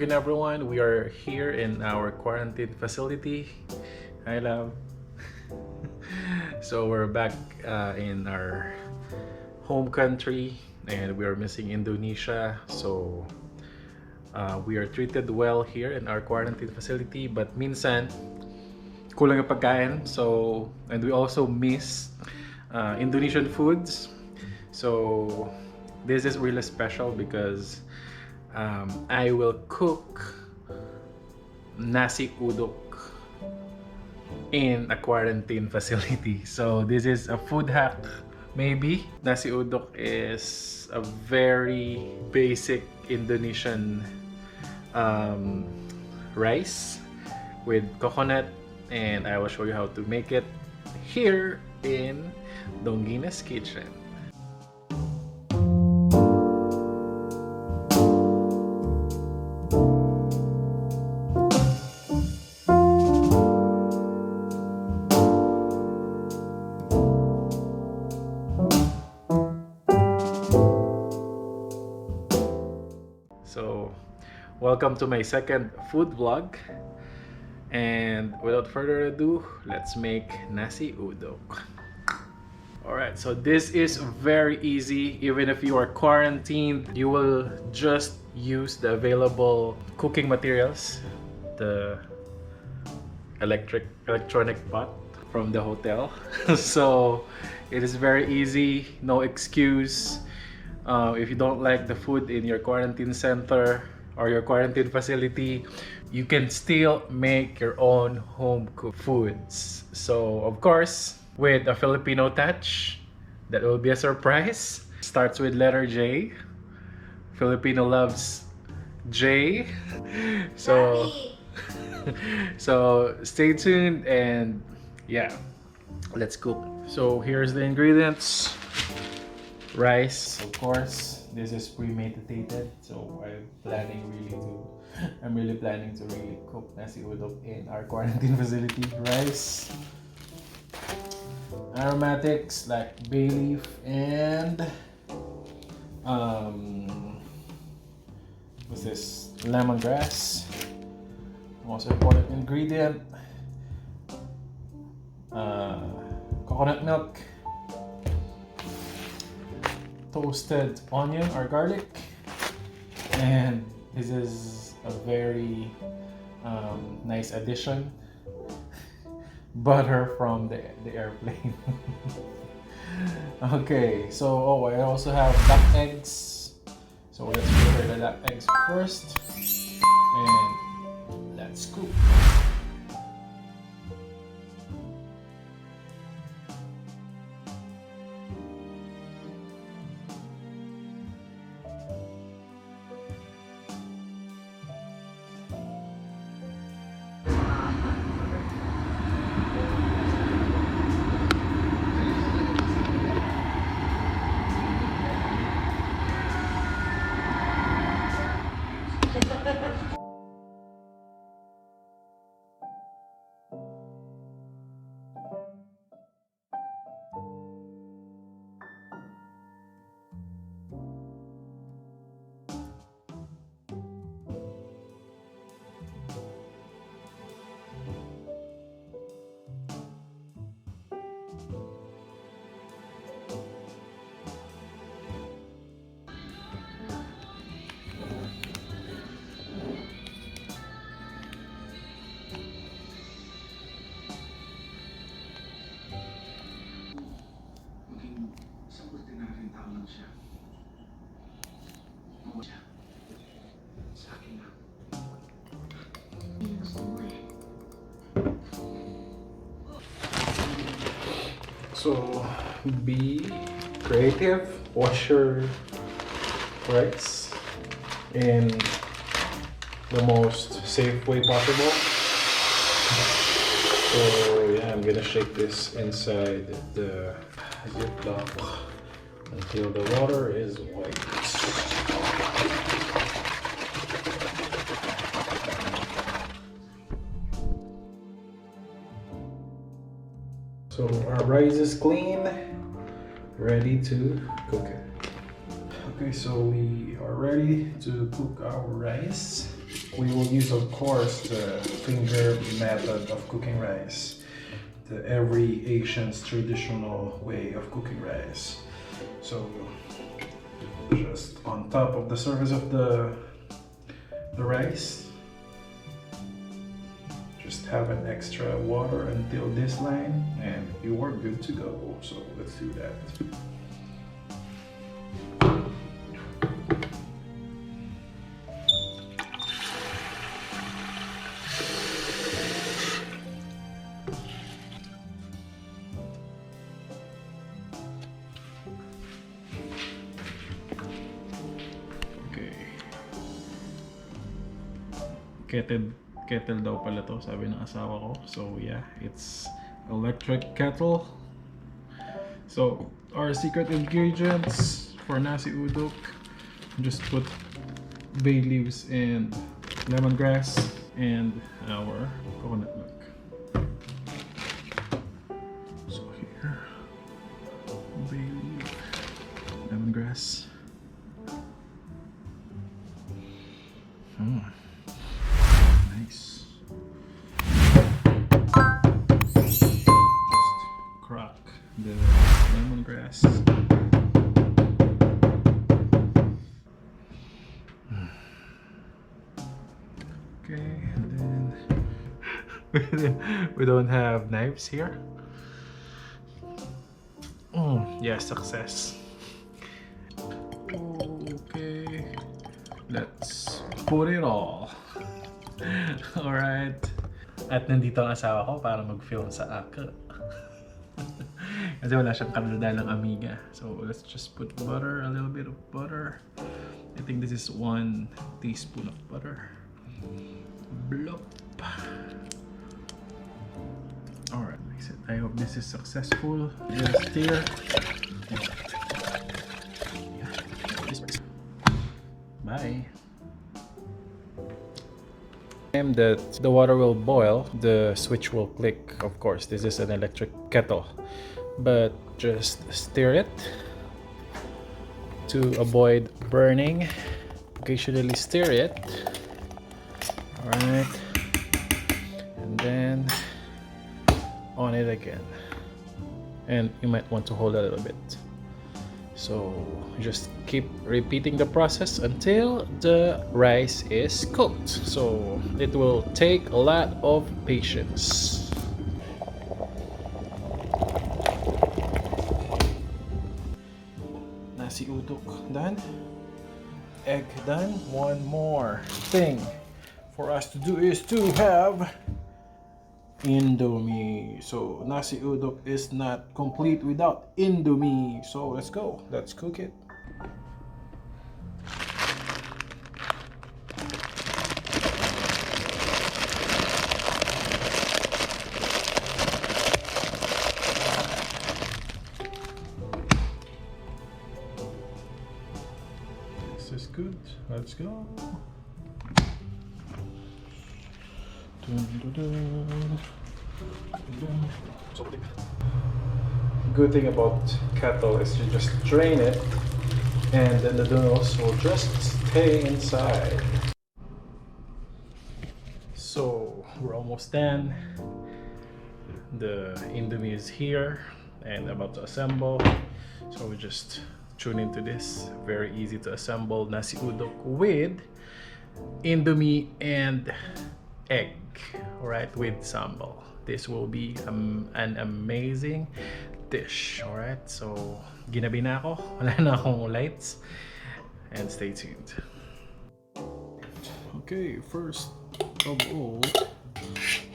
again, everyone. We are here in our quarantine facility. Hi, love. So we're back in our home country, and we are missing Indonesia. So we are treated well here in our quarantine facility, but minsan kulang ang pagkain. So, and we also miss Indonesian foods. So this is really special because I will cook Nasi Uduk in a quarantine facility. So this is a food hack, maybe. Nasi Uduk is a very basic Indonesian rice with coconut, and I will show you how to make it here in Dongina's kitchen. So, welcome to my second food vlog, and without further ado, let's make Nasi Uduk. Alright, so this is very easy. Even if you are quarantined, you will just use the available cooking materials, the electronic pot from the hotel. So it is very easy, no excuse. If you don't like the food in your quarantine center or your quarantine facility, you can still make your own home cooked foods. So of course, with a Filipino touch, that will be a surprise. Starts with letter J. Filipino loves J. So so stay tuned, and yeah, let's cook. So here's the ingredients. Rice, of course. This is premeditated, so I'm really planning to really cook Nasi Uduk in our quarantine facility. Rice, aromatics like bay leaf and what's this? Lemongrass. Most important ingredient, coconut milk, toasted onion or garlic, and this is a very nice addition, butter from the airplane. Okay, so I also have duck eggs, so let's prepare the duck eggs first, and let's cook. So be creative, wash your rice in the most safe way possible. So yeah, I'm gonna shake this inside the ziploc until the water is white. So our rice is clean, ready to cook it. Okay, so we are ready to cook our rice. We will use, of course, the finger method of cooking rice, the every Asian's traditional way of cooking rice. So just on top of the surface of the rice, just have an extra water until this line and you are good to go. So let's do that. Kettle daw pala to, sabi ng asawa ko. So yeah, it's electric kettle. So our secret ingredients for Nasi Uduk, just put bay leaves and lemongrass and our coconut milk. So here, bay leaf, lemongrass. Nice. Just crack the lemongrass. Okay, and then we don't have knives here. Yeah, success. Okay, let's put it all. Alright. At nandito ang asawa ko para mag-film sa akin. Kasi wala siyang kalda ng amiga. So let's just put butter, a little bit of butter. I think this is 1 teaspoon of butter. Blop. Alright, mix it. I hope this is successful. Just stir. Bye. Time that the water will boil, the switch will click. Of course, this is an electric kettle, but just stir it to avoid burning. Occasionally stir it. Alright, and then on it again, and you might want to hold a little bit. So just keep repeating the process until the rice is cooked. So it will take a lot of patience. Nasi Uduk done. Egg done. One more thing for us to do is to have Indo Mie. So Nasi Uduk is not complete without Indo Mie. So let's go. Let's cook it. This is good. Let's go. Good thing about kettle is you just drain it and then the noodles will just stay inside. So we're almost done. The Indo Mie is here and about to assemble. So we just tune into this. Very easy to assemble Nasi Uduk with Indo Mie and egg, alright, with sambal. This will be an amazing dish. Alright, so ginabi na ako, wala na akong lights, and stay tuned. Okay, first of all,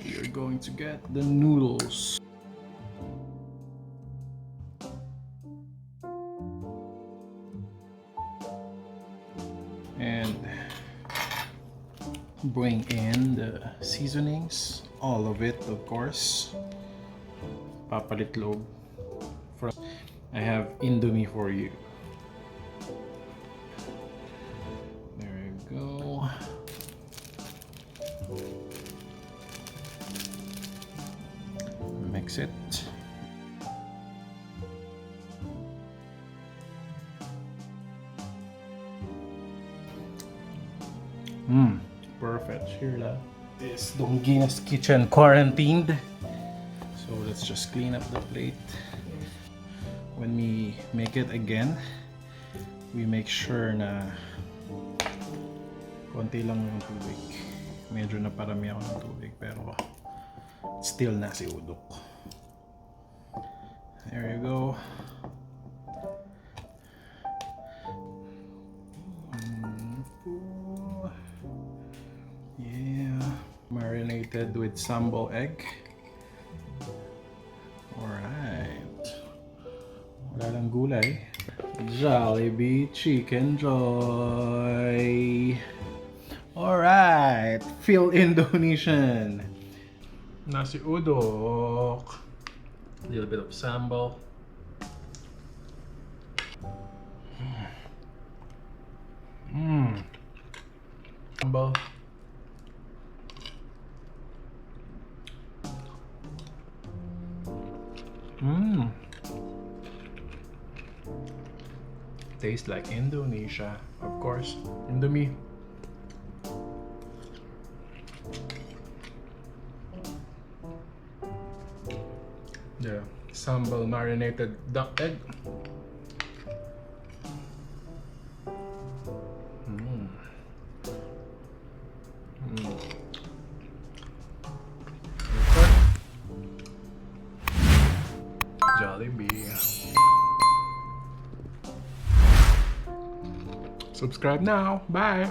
we are going to get the noodles. And bring in the seasonings, all of it, of course. Papalitlog. First, I have Indo Mie for you. There you go. Mix it. fetch here la. This Donggina's kitchen quarantined. So let's just clean up the plate. When we make it again, we make sure na konti lang yung tubig. Medyo naparami ako ng tubig pero still Nasi Uduk. There you go. Yeah, marinated with sambal egg. Alright. Wala lang gulay. Jollibee Chicken Joy. Alright. Feel Indonesian. Nasi Uduk. A little bit of sambal. Sambal. Tastes like Indonesia, of course. Indo Mie. The Sambal Marinated Egg. Jollibee. Subscribe now. Bye.